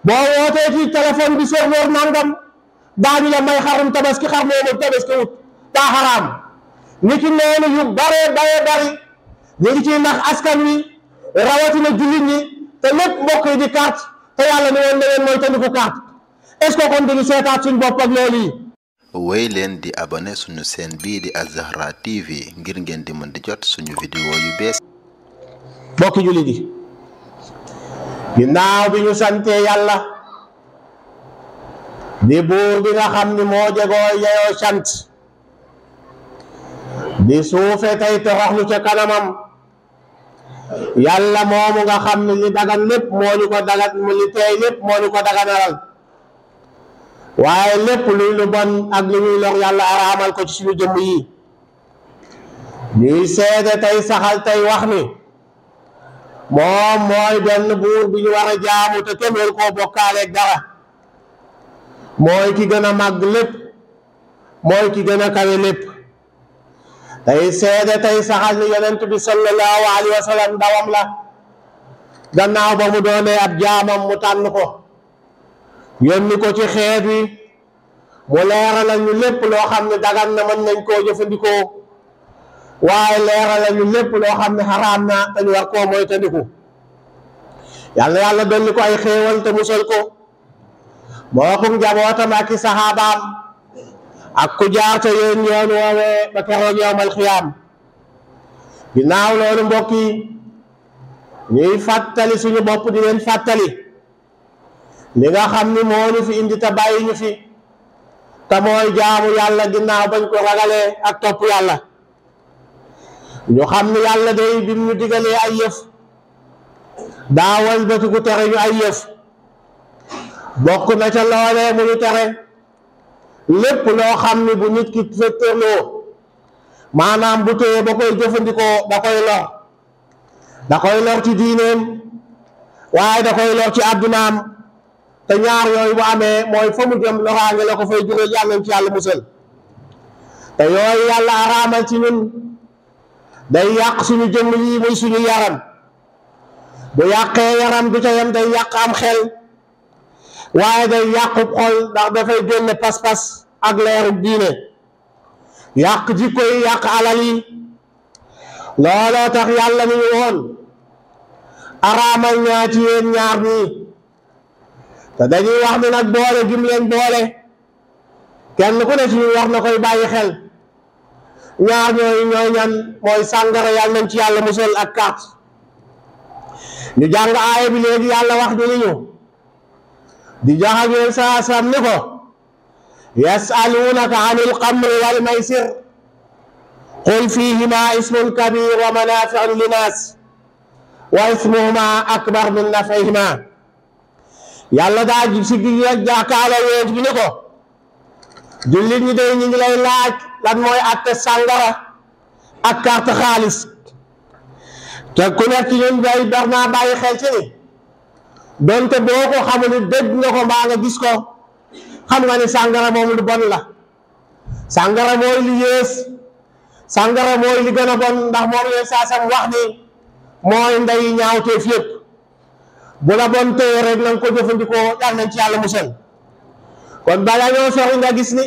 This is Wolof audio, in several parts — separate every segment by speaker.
Speaker 1: boo wootee ci téléphone bi serveur nangam daañu la may xarum tabaski xar moomu tabaski wut daa xaraam. ni ki noonu yu bare bari ñu ngi ciy nax askan wi rawatina jullit ñi te lépp mbokk yi di carte te yàlla ne woon na leen mooy tandiku carte est-ce que kon dañu seetaat suñu bopp ak loolu yi.
Speaker 2: wéy leen di abonné suñu chaîne bii di Al-Zahra TV ngir ngeen di mën di jot suñu vidéo yu bees.
Speaker 1: mbokki jullit yi ginnaaw bi ñu sante yàlla di buur bi nga xam ni moo jegoo yeyoo sant di suufe tey toroxlu ca kanamam yàlla moomu nga xam ne li dagan lépp moo ñu ko dagan li teey lépp moo ñu ko daganalal waaye lépp luy lu bon ak lu ñuy lor yàlla araamal ko ci suñu jëmm yi ñuy seede tey saxal tey wax ni moom mooy benn buur bi ñu war a jaamu te kenn waru koo bokkaaleeg dara mooy ki gën a màgg lépp mooy ki gën a kawe lépp tey seede tey saxal ni yonent bi sallallahu alayhi wa sallam ndawam la gannaaw ba mu doonee ab jaamam mu tànn ko yónni ko ci xeet wi mu leeralal ñu lépp loo xam ne dagan na mën nañ koo jëfandikoo waaye leeralal ñu lépp loo xam ne xaraam na dañu war koo moytandiku yàlla dolli ko ay xéewal te musal ko moo ko njabootam ak i saxaabaam ak ku jaar te yéen yoon woowee ba keroog yawmal xiyaam ginnaaw loolu mbokk yi ñuy fàttali suñu bopp di leen fàttali li nga xam ni moo ñu fi indi te bàyyi ñu fi te mooy jaamu yàlla ginnaaw bañ ko ragalee ak topp yàlla ñu xam ni yàlla day bi mu ñu digalee ay yëf daawal batiku tere ñu ay yëf bokk na ca loolee mu ñu tere lépp loo xam ni bu nit ki fetterloo maanaam bu téye ba koy jëfandikoo da koy lor ci diineem waaye da koy lor ci àddunaam te ñaar yooyu bu amee mooy fa mu jëm loraange la ko fay jóge yàlla ci yàlla musal te yooyu yàlla araamal ci ñun day yàq suñu jëmm yi muy suñu yaram bu yàqee yaram du ca yem day yàq am xel waaye day yàqub xol ndax dafay génne pas-pas ak leeru diine yàq jikko yi yàq alal yi looloo tax yàlla ni ñu woon araamal ñaa ci yéen ñaar nii te dañuy wax ni nag boole gim leen boole kenn ku ne ci ñu wax na koy bàyyi xel ñaar ñooyu ñooy ñan mooy sàngara yàlla nañ ci yàlla musal ak carte ñu jàng aaya bi léegi yàlla wax ñu ni ñu di jox ak yéen saa sam ni ko yasalunaka an ilxamri wal maysir qul fihima ismun kabir wa manafiu linnas wa ismuhuma akbar min nafihima yàlla daa si gi jàkkaarloo yéen bi ni ko jullit ñi day ñu ngi lay laaj lan mooy atte sàngara ak carte xaalis te ku nekk ci ñun day bar naa bàyyi xel ci ni donte boo ko xamul ni dégg nga ko mbaa nga gis ko xam nga ni sàngara moom lu bon la sàngara mooy li yées sàngara mooy li gën a bon ndax moom leen saa sam wax ni mooy ndey ñaawteef yëpp bu la bon téye rek na nga ko jëfandikoo yal nañ ci yàlla musal kon bala ñoo sori nga gis ni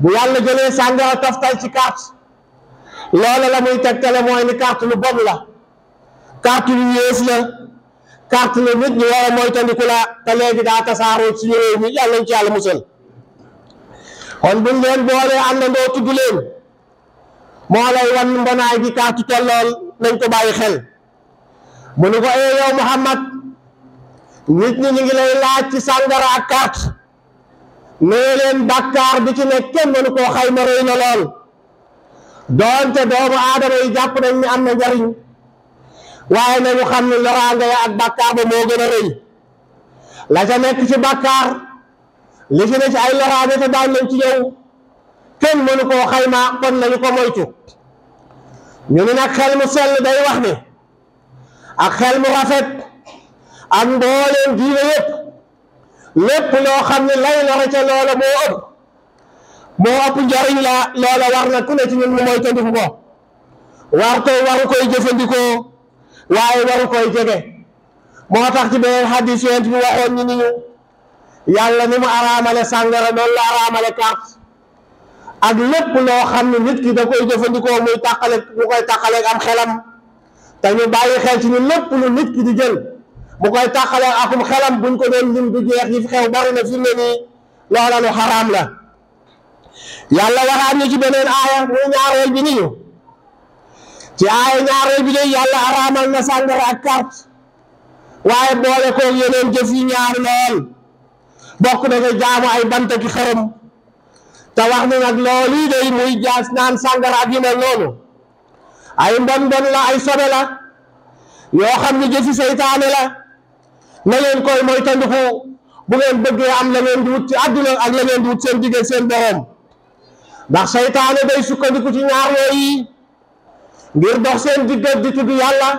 Speaker 1: bu yàlla jëlee sàngara toftal ci carte loola la muy tegtale mooy ni carte lu bon la carte lu yées la carte la nit ñi war a moytandiku la te léegi daa tasaaroo ci réew mi yàlla nañ ci yàlla musal kon buñ leen boolee àndandoo tudd leen moo lay wan mbonaay gi carte tollool nañ ko bàyyi xel mu ne ko yow Muhammad nit ñi ñu ngi lay laaj ci sàngara ak carte nee leen bàkkaar bi ci nekk kenn mënu koo xayma rëy na lool doonte doomu aadama yi jàpp nañ ni am na njariñ waaye nañu xam ne loraange ya ak bàkkaar ba moo gën a rëy la ca nekk ci bàkkaar li ci ne ci ay loraange te daan nañ ci ñëw kenn mënu koo xayma kon nañu ko moytu ñu ne nag xel mu sell day wax ne ak xel mu rafet ak mbooleem diine yëpp lépp loo xam ne lay lore ca loola moo ëpp njariñ la loola war na ku ne ci ñun mu moytandiku ko waru koy jëfandikoo waaye waru koy jege moo tax ci beneen hadis yonent bi waxoon ni ñu yàlla ni mu araamale sàngara noonu la araamale carte ak lépp loo xam ne nit ki da koy jëfandikoo muy koy tàqaleeg am xelam te ñu bàyyi xel ci ni lépp lu nit ki di jël mu koy tàqaleeg akum xelam buñ ko doon lim du jeex yi fi xew bari na fi mu ne nii loola lu xaraam la. yàlla waxaat ñu ci beneen aaya muy ñaareel bi ni ñu ci aaya ñaareel bi de yàlla araamal na sàngara ak carte waaye boole koog yeneen jëf yi ñaar lool bokk na nga jaamu ay bant ki xërëm te wax ni nag loolu yi day muy jaas naan sàngara ak yu mel noonu ay mbon la ay sobe la yoo xam ne jëfi seytaane la na leen koy mooy tandiku bu ngeen bëggee am la ngeen di wut ci àdduna ak la ngeen di wut seen digg seen borom ndax seytaane day sukkandiku ci ñaar yooyu ngir dox seen digg di tudd yàlla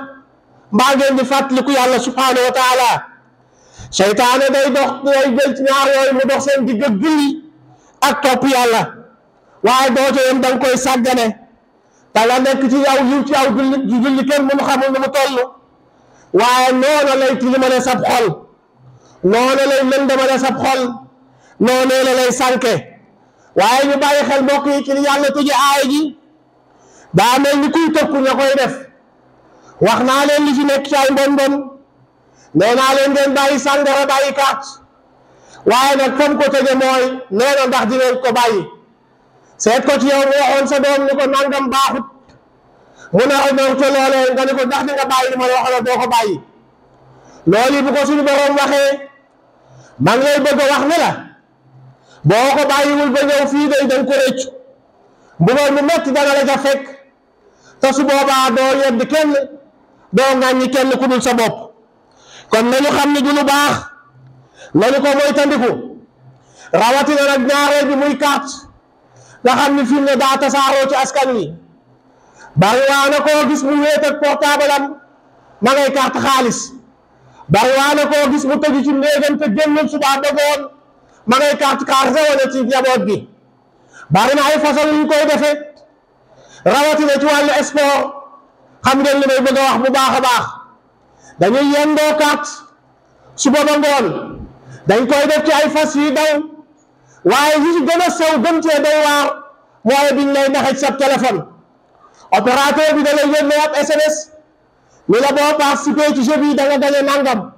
Speaker 1: mbaa ngeen di fàttaliku yàlla subhanahu wa taala seytaane day jël ci ñaar yooyu mu dox seen digg julli ak topp yàlla waaye doo ca yem da nga koy sàggane te la nekk ci yow yiw ci yow julli kenn mënu xamul nu mu toll waaye noona lay tilimale sab xol noona lay lëndamale sab xol noonee la lay sànke waaye ñu bàyyi xel mbokk yi ci li yàlla tëje aaya ji daa mel ni kuy tëkku ña koy def wax naa leen li fi nekk ci ay mbon nee naa leen ngeen bàyyi sàngara bàyyi carte waaye nag fam ko tëje mooy nee na ndax di ngeen ko bàyyi seet ko ci yow mu waxoon sa doom ni ko nangam baaxut mu nar a ñëw te loolee nga ni ko ndax di nga bàyyi li ma la wax la doo ko bàyyi loolu bu ko suñu borom waxee ma ngi lay bëgg a wax ne la boo ko bàyyiwul ba ñëw fii day danga ko rëccu mbugal mu metti dana la ca fekk te su boobaa doo yedd kenn doo ŋàññi kenn ku dul sa bopp kon nañu xam ne du lu baax nañu ko moytandiku rawatina nag ñaareel bi muy carte nga xam ni fi mu ne daa tasaaroo ci askan wi bari waa na koo gis mu wéet ak portable am ma ngay carte xaalis bari waa na koo gis mu tëju ci néegam te génnul subaa bëggoon ma ngay carte wane ci njaboot bi bari na ay façon yu ñu koy defee rawatina ci wàllu sport xam ngeen li may bëgg a wax bu baax a baax dañuy yendoo carte suba ba ngoon dañ koy def ci ay fas yi daw waaye yi ci gën a sew gën cee doy waar mooy biñ lay naxe ci sa téléphone opérateur bi da lay yónnee ab SMS ni la boo participé ci jeu bi da nga gañe nangam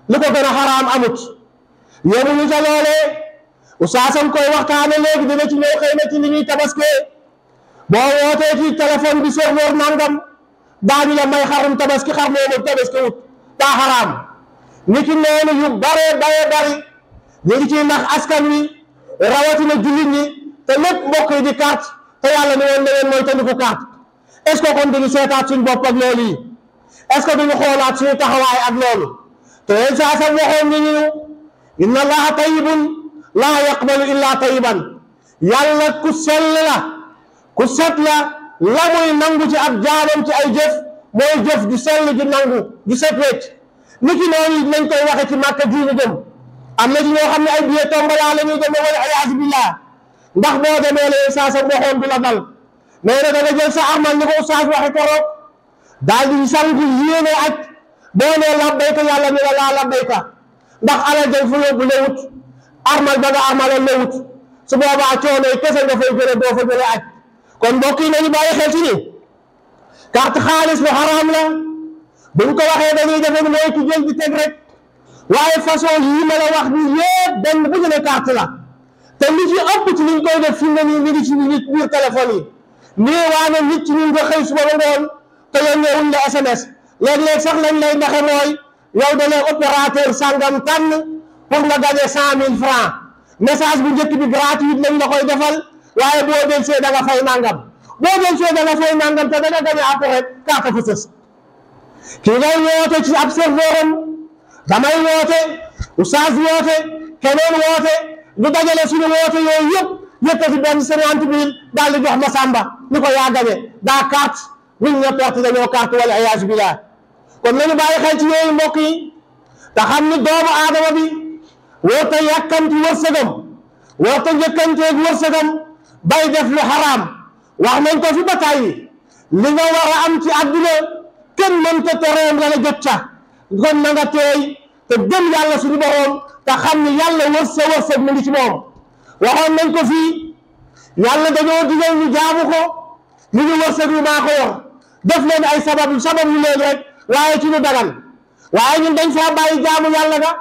Speaker 1: li ko gën a xaraam amut yemuñu ca loolee usaasam koy waxtaane léegi dina ci ñëw xëy na ci li ñuy tabaskee boo wootee ci téléphone bi serveur nangam daañu la may xarum tabaski xar moomu tabaski wut daa xaraam ni ki noonu yu bare bari ñu ngi ciy nax askan wi rawatina jullit ñi te lépp mbokk yi di carte te yàlla ni woon na leen mooy tandiku carte est ce que kon duñu seetaat suñu bopp ak loolu yi est ce que duñu xoolaat suñu taxawaay ak loolu te leen saa sam waxoon ni ñu inna allaha tayyibun laa yaqbalu illa tayyiban yàlla ku sell la ku set la la muy nangu ci ab jaamam ci ay jëf mooy jëf di sell di nangu di set wecc ni ki noonu nañ koy waxe ci màkka diinu jëm am na ci ñoo xam ne ay billet tombola la ñuy dem wala ayaasu billah ndax boo demee leen saa sam waxoon du la dal mais nag da nga jël sa armal ni ko oustaz waxe koroog daal di sangu yéene aj boo nee labbayka yàlla ni la laa labbayka ndax alal jël fu yóbbu la wut armal ba nga armalal la wut su boobaa coono yi kese nga fay jële doo fa jële aj kon mbokk yi nañu bàyyi xel ci ni carte xaalis lu xaraam la buñ ko waxee dañuy defe ni mooy ki jël di teg rek waaye façon yi ma la wax ni yëpp benn bu ñu ne carte la te li ci ëpp ci liñ koy def fi mu ne nii mi ngi ci biir téléphone yi nii waane nit ci ñu nga xëy suba ba ngoon te yónneewuñ la SMS léeg-léeg sax lañ lay ndaxe mooy yow da lay opérateur sàngam tànn pour nga gagner 100 000 francs message bu njëkk bi gratuit lañ la koy defal waaye boo del see da nga fay nangam boo del see da nga fay nangam te da nga gagner après carte fa sës kii ngay woote ci ab serveur am damay woote oustaz woote keneen woote ñu dajale suñu woote yooyu yëpp yëkkati benn 50 000 daal di jox ma sàmba ni ko yaa gagner daa carte wiñ ne porte dañoo carte wala ayaasu billah kon nañu bàyyi xel ci yooyu mbokk yi te xam ni doomu aadama bi warta yàkkamti wërsëgam warta njëkkanteeg wërsëgam bay def lu xaraam wax nañ ko fi ba tàyyi li nga war a am ci àdduna kenn mënta tereem la la jot ca kon na nga teey te gëm yàlla suñu borom te xam ni yàlla wërsëg mu ngi ci moom. waxoon nañ ko fii yàlla dañoo digal ñu jaamu ko ñu ngi wërsëg yu maa ko yor def leen ay sabab yu leen rek waaye ci ñu dagan waaye ñun dañ faa bàyyi jaamu yàlla ga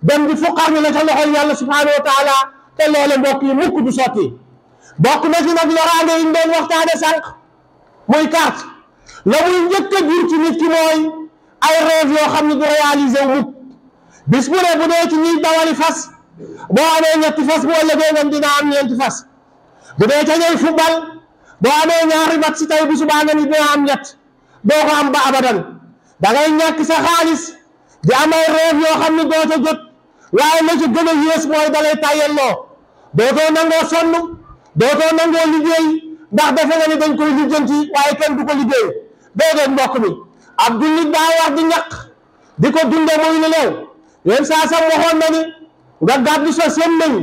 Speaker 1: dem di fuqar ñu la ca loxol yàlla subhanahu wa taala te loole mbokk yi mukk du sotti. bokk na ci nag loraange yi ñu doon waxtaane sànq muy carte la muy njëkk a jur ci nit ki mooy ay rêve yoo xam ne du réaliser wu mukk bis bu ne bu dee ci ñuy dawali fas boo amee ñetti fas boo ëllëgee ngeen dina am ñeenti fas bu dee ca ñooy football boo amee ñaari mat si tey bu subaa nga ni dina am ñett doo ko am ba abadan da ngay ñàkk sa xaalis di am ay rêve yoo xam ne doo ca jot waaye la ci gën a yées mooy dalay tàyyelloo dootoo nangoo sonn dootoo nangoo liggéey ndax defe nga ni dañ koy lijjanti waaye kenn du ko liggéey déedéet mbokk mi ab jullit daa war di ñaq di ko dunde muy lu leew yéen saa sam waxoon na ni nga gàddu sa semmeñ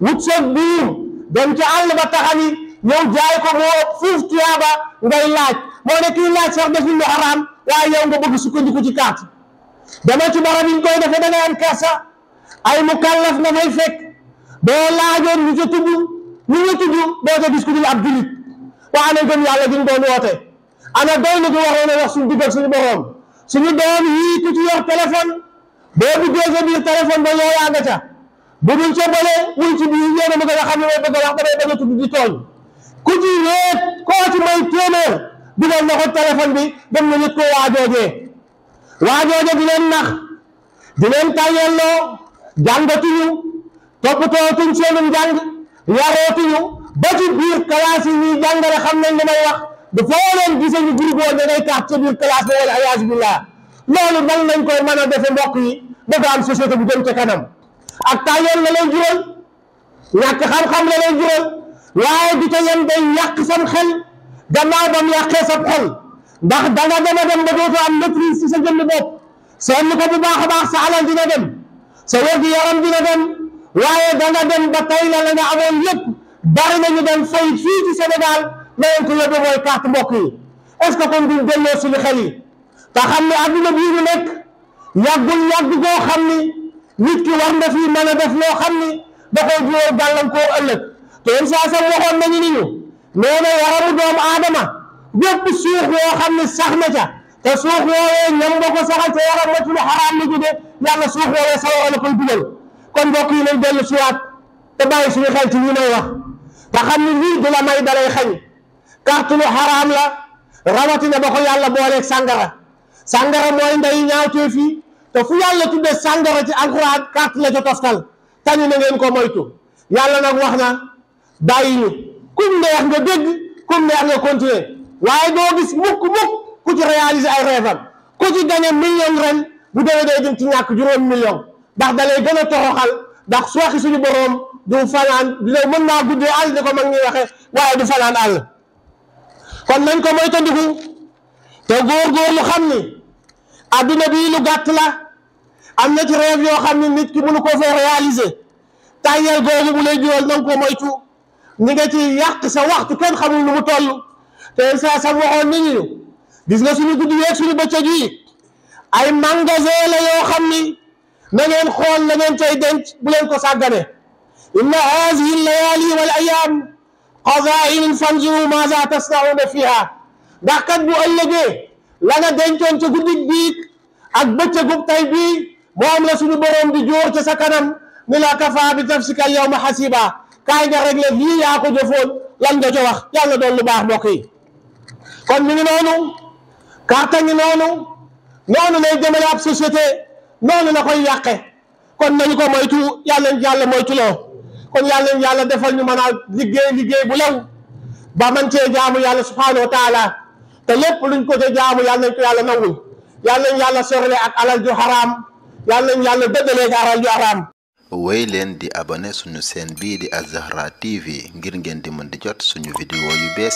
Speaker 1: wut sa buur dem ca àll ba taxani ñëw jaay ko moo fuuf tuyaaba ngay laaj moo ne kii laaj sax deful lu xaraam waaye yow nga bëgg sukkandiku ci carte dama ci barab yi ñu koy defee da ngay am kersa ay mukallaf nga fay fekk boo laajoon ñu ca tudd ñu nga tudd doo ca gis ku dul ab julit waa ana gëm yàlla gi ñu doon woote ana doy na gi waroon a wax suñu digg ak suñu borom suñu doom yii ku ci yor téléphone boo duggee sa biir téléphone ba yow yaa nga ca bu dul ca bële wuy ci biir yéen a bëgg a xam ne may bëgg a wax damay bëgg a tudd di tooñ ku ci wéet koo ci may téeméer dugal na ko téléphone bi dem na nit ko waajooje di leen nax di leen tàyyelloo jàngatuñu toppatootuñ seenum jàng yarootuñu ba ci biir classe yi ñuy jàngale xam nañ li may wax du foo leen gisee ñu groupe da ngay carte ca biir classe ba wala ayaasu billah loolu nan lañ koy mën a defe mbokk yi dafa am société bu jëm ca kanam ak tàyyel la lay jural ñàkk xam-xam la lay jural waaye du ca yem day yàq sam xel gannaaw ba mu yàqee sa xol ndax danga dem a dem ba dootoo am maîtrise ci sa jëmmi bopp seetlu ko bu baax a baax sa alal dina dem sa wérgu yaram dina dem waaye danga dem ba tey la nga amoon yëpp bari nañu dem fay fii ci Sénégal na leen ko yóbbu mooy carte mbokk yi est ce que kon duñ delloo suñu xel yi te xam ne adduna bii ñu nekk yàgg goo xam ni nit ki war na fii mën a def loo xam ni da koy jural gàllankoor ëllëg te yéen saa sam waxoon nañu ni ñu nee na yaramu doomu aadama bépp suux yoo xam ne sax na ca te suux woowee ñam nga ko saxal te yaram ma ci lu xaraam la jóge yàlla suux woowee sawara la koy dugal kon mbokk yi nañ dellu siwaat te bàyyi suñu xel ci ñi may wax te xam ni lii du la may dalay xañ carte lu xaraam la rawatina ba ko yàlla booleeg sàngara mooy nday ñaawtee fii te fu yàlla tudde sàngara ci alxuraan carte la ca toftal tañu na ngeen ko moytu yàlla nag wax na bàyyi ñu kum neex nga dégg kum neex nga continuer waaye doo gis mukk ku ci réaliser ay rêvam ku ci gagné million ren bu déwee day jëm ci ñàkk juróom million ndax da lay gën a toroxal ndax sooxi suñu boroom du fanaan dina mën naa guddee àll ni ko mag ñuy waxee waaye du fanaan àll kon nañ ko moytandiku te góorgóorlu xam ni adduna bii lu gàtt la am na ci rêve yoo xam ni nit ki mënu ko fee réaliser tàyyeel googu mu lay jural na nga ko moytu ni nga ci yàq sa waxtu kenn xamul nu mu toll te saa sa waxoon nit ñi gis nga suñu guddi yeeg suñu bëccëg yi ay magasin la yoo xam ni na ngeen xool na ngeen cay denc bu leen ko sàggane inna haadihi layali wal ayam qazaa'in fanzuru maaza tasna'una fiha ndax kat bu ëllëgee la nga dencoon ca guddi biig ak bëccëgub tay bii moom la suñu boroom di jóor ca sa kanam ni la kafa bi nafsika al yawma hasiba kaay nga réglé lii yaa ko jëfoon lan nga ca wax yàlla doon lu baax mbokk yi kon mi ngi noonu carte ngi noonu lay jëmale ab société noonu la koy yàqe kon nañu ko moytu yàlla moytuloo kon yàlla defal ñu mën a liggéey bu lew ba man cee jaamu yàlla subhanahu wa taala te lépp luñ ko ca jaamu yàlla nañ ko yàlla nangul yàlla sorle ak alal ju xaraam yàlla dëddaleeg alal ju xaraam.
Speaker 2: wéy leen di abonné suñu chaîne bii di Az-Zahra TV ngir ngeen di mën di jot suñu vidéo yu bees